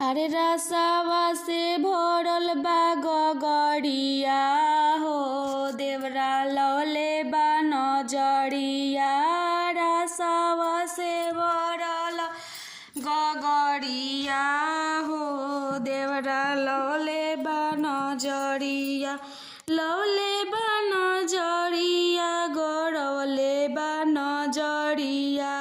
अरे रसवा से भरल बा गगड़िया हो देवरा लौले बा नजरिया। रसवा से भरल गगड़िया हो देवरा लौले बा नजरिया। लौले बा नजरिया गरौले बा नजरिया।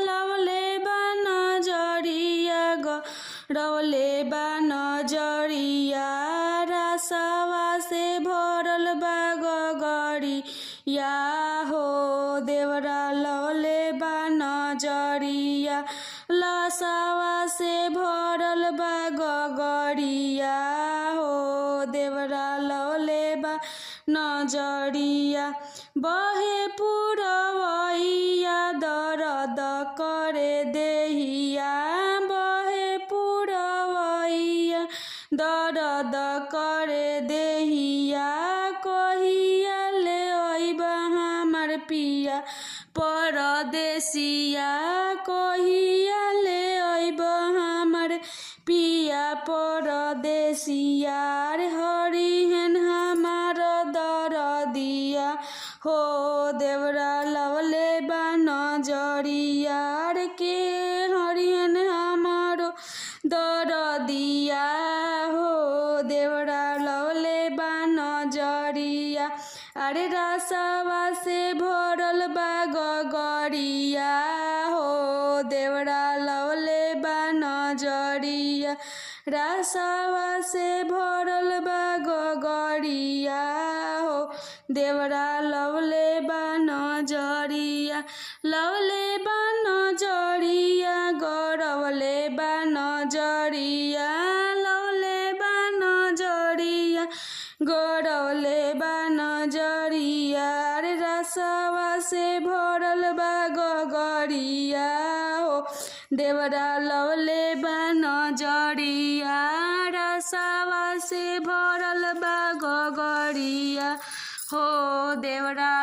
लौले बा नजरिया गरौले बा नजरिया। रसवा से भरल बा गगड़िया हो देवरा लौले बा नजरिया। लसवा से भरल बा गगड़िया हो देवरा लौले बा नजरिया। बहे पुरवैया दर्द करे देहिया। बहे पुरवैया दर्द करे देहिया। कहिया ले अइबा हमार पिया परदेसिया। कहिया ले अइबा हमार पिया परदेसिया। रे हरिहन हमार दरदिया हो देवरा लौले बा नजरिया। रे के हरिहन हमार दरदिया हो देवरा लौले बा नजरिया। अरे रसवा से भरल बा गगड़िया हो देवरा लौले बा नजरिया। रसवा से भरल बा गगड़िया हो देवरा लौले बा नजरिया। लौले बा नजरिया गरौले बा नजरिया। लौले बा नजरिया गरौले बा नजरिया। रे रसवा से भरल बा गगड़िया हो देवरा लौले बा नजरिया। रसवा से भरल बा गगड़िया हो देवरा